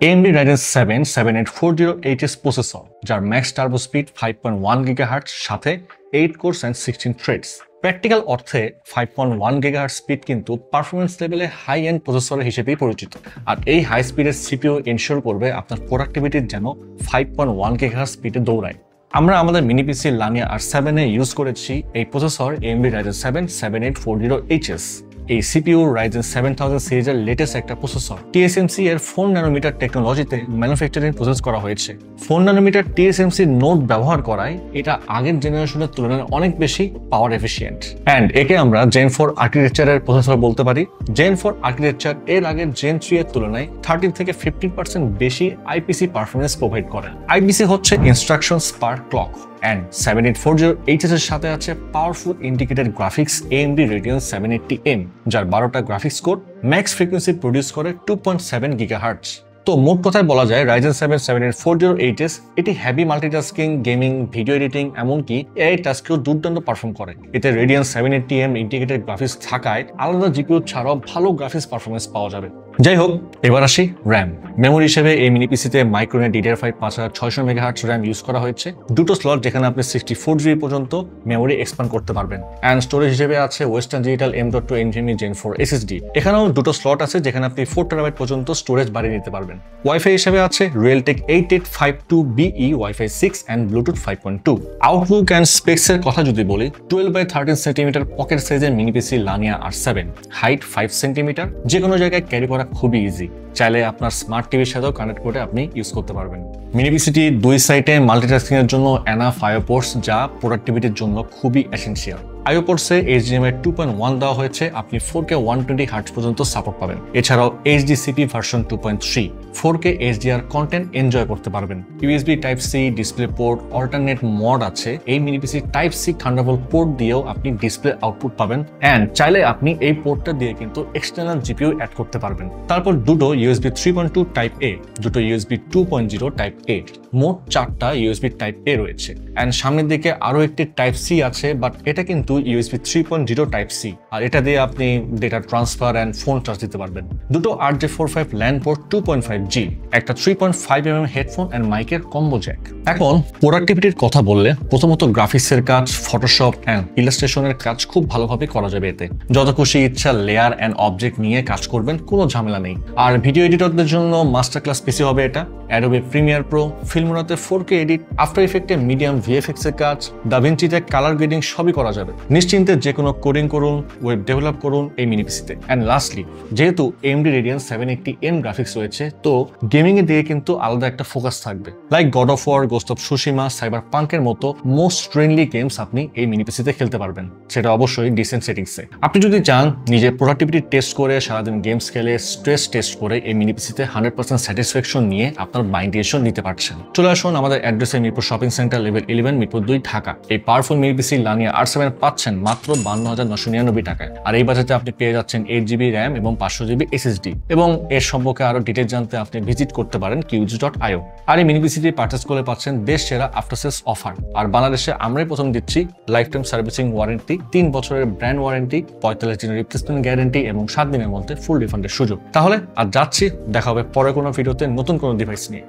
AMD Ryzen 7 7840HS processor, যার max turbo speed 5.1 GHz সাথে 8 course and 16 threads. Practical অর্থে 5.1 GHz speed কিন্তু performance লেভেলে হাই এন্ড প্রসেসর হিসেবেই পরিচিত। আর এই হাই স্পিডের সিপিইউ এনশিওর করবে আপনার প্রোডাক্টিভিটির যেন 5.1 GHz স্পিডে দৌড়ায়। আমরা আমাদের মিনি পিসি লানিয়া R7 এ ইউজ করেছি এই প্রসেসর AMD Ryzen 7 7840HS। এই সিপিইউ Ryzen 7000 সিরিজের লেটেস্ট একটা প্রসেসর। TSMC এর 4 ন্যানোমিটার টেকনোলজিতে ম্যানুফ্যাকচারিং প্রসেস করা হয়েছে। 4 ন্যানোমিটার TSMC নোড ব্যবহার করায় এটা আগের জেনারেশনের তুলনায় অনেক বেশি পাওয়ার এফিশিয়েন্ট। অ্যান্ড একে আমরা Gen 4 আর্কিটেকচারের প্রসেসর বলতে পারি। Gen 4 আর্কিটেকচার এর আগের Gen 3 এর তুলনায় 13 থেকে 15% বেশি আইপিসি পারফরমেন্স প্রোভাইড করে। আইপিসি হচ্ছে instructions per clock. And 7840HS এর সাথে আছে powerful integrated graphics AMD Radeon 780M, যার 12টা graphics core max frequency produce করে 2.7 GHz। তো মোট কথায় বলা যায় Ryzen 7 7840HS এটি heavy multitasking, gaming, video editing এমনকি এআই টাস্কেও দুর্দান্ত পারফর্ম করে। এতে Radeon 780M ইন্টিগ্রেটেড গ্রাফিক্স থাকায় আলাদা জিপিইউ ছাড়াও ভালো গ্রাফিক্স পারফরমেন্স পাওয়া যাবে। যাই হোক, এবার আসি র্যাম। মেমোরি হিসেবে এই মিনি পিসিতে মাইক্রোনেট DDR5 5600 MHz র্যাম ইউজ করা হয়েছে। দুটো স্লট যেখানে আপনি 64GB পর্যন্ত মেমোরি এক্সপ্যান্ড করতে পারবেন। অ্যান্ড স্টোরেজ হিসেবে আছে western digital M.2 NVMe Gen 4 SSD। এখানেও দুটো স্লট আছে যেখানে আপনি 4TB পর্যন্ত স্টোরেজ বাড়িয়ে নিতে পারবেন। ওয়াইফাই হিসেবে আছে Realtek 8852BE Wi-Fi 6 and Bluetooth 5.2। Outlook and specs এর কথা যদি বলি, 12x13 সেন্টিমিটার পকেট সাইজের মিনি পিসি লানিয়া R7, হাইট 5 সেন্টিমিটার, যে কোনো জায়গায় ক্যারি করা খুবই ইজি। চাইলে আপনার স্মার্ট টিভির সাথেও কানেক্ট করে আপনি ইউজ করতে পারবেন। মিনি পিসিটি দুই সাইডে মাল্টিটাস্কিং এর জন্য এনাফ আইও পোর্টস, যা প্রোডাক্টিভিটির জন্য খুবই এসেনশিয়াল। আইও পোর্টসে HDMI 2.1 দেওয়া হয়েছে, আপনি 4K 120Hz পর্যন্ত সাপোর্ট পাবেন। এছাড়াও HDCP version 2.3 4K HDR content enjoy করতে পারবেন। USB Type-C display port, alternate mode আছে। এই মিনি পিসি Type-C থান্ডারবোল্ট পোর্ট দিয়েও আপনি ডিসপ্লে আউটপুট পাবেন। অ্যান্ড চাইলে আপনি এই পোর্টটা দিয়ে কিন্তু এক্সটার্নাল জিপিইউ অ্যাড করতে পারবেন। তারপর দুটো USB 3.2 Type-A, দুটো USB 2.0 Type-A, মোট 4টা USB Type-A রয়েছে। অ্যান্ড সামনের দিকে আরো একটি Type-C আছে, বাট এটা কিন্তু USB 3.0 Type-C, আর এটা দিয়ে আপনি data transfer and phone charge দিতে পারবেন। দুটো RJ45 ল্যান্ড পোর্ট 2.5G, একটা 3.5mm হেডফোন অ্যান্ড মাইকের কম্বো জ্যাক। এখন প্রোডাক্টিভিটির কথা বললে, প্রথমত গ্রাফিক্সের কাজ, ফটোশপ অ্যান্ড ইলাস্ট্রেশনের কাজ খুব ভালোভাবে করা যাবে এতে। যত খুশি ইচ্ছা লেয়ার অ্যান্ড অবজেক্ট নিয়ে কাজ করবেন, কোনো ঝামেলা নেই। আর ভিডিও এডিটরদের জন্য মাস্টার ক্লাস পিসি হবে এটা। অ্যাডোবে প্রিমিয়ার প্রো, ফিল্মোরাতে 4K এডিট, আফটার ইফেক্টে মিডিয়াম VFX এর কাজ, দাভিঞ্চিতে কালার গ্রেডিং সবই করা যাবে। নিশ্চিন্তে যে কোনো কোডিং করুন, ওয়েব ডেভেলপ করুন এই মিনি পিসিতে। অ্যান্ড লাস্টলি, যেহেতু AMD Radeon 780M গ্রাফিক্স রয়েছে, তো গেমিং এর দিকে কিন্তু আলাদা একটা ফোকাস থাকবে। Like God of War, Ghost of Tsushima, Cyber পাঙ্কের মতো মোস্ট ফ্রেন্ডলি গেমস আপনি এই মিনি পিসিতে খেলতে পারবেন, সেটা অবশ্যই ডিসেন্ট সেটিংসে। আপনি যদি চান নিজের প্রোডাক্টিভিটি টেস্ট করে, সারাদিন গেমস খেলে, স্ট্রেস টেস্ট করে এই মিনি পিসিতে 100% স্যাটিসফ্যাকশন নিয়ে আপনার মাইগ্রেশন নিতে পারছেন। চলে আসুন আমাদের অ্যাড্রেসে, Mirpur shopping centre, level 11, Mirpur 2, Dhaka. এই পাওয়ারফুল মিনি পিসি লানিয়া R7 পাচ্ছেন মাত্র 52,999 টাকায়। আর এই বাজেটে আপনি পেয়ে যাচ্ছেন 8GB র্যাম এবং 500GB SSD। এবং এর সম্পর্কে আরো ডিটেইলস জানতে আপনি ভিজিট করতে পারেন qg.io। আর এই মিনি পিসিটি পারচেজ করে পাচ্ছেন দেশ সেরা আফটার সেলস অফার। আর বাংলাদেশে আমরাই প্রথম দিচ্ছি লাইফ টাইম সার্ভিসিং ওয়ারেন্টি, 3 বছরের ব্র্যান্ড ওয়ারেন্টি, 45 দিনের রিপ্লেসমেন্ট গ্যারান্টি এবং 7 দিনের মধ্যে ফুল রিফান্ডের সুযোগ। তাহলে আর যাচ্ছি, দেখা হবে পরে কোনো ভিডিওতে নতুন কোনো ডিভাইস নিয়ে।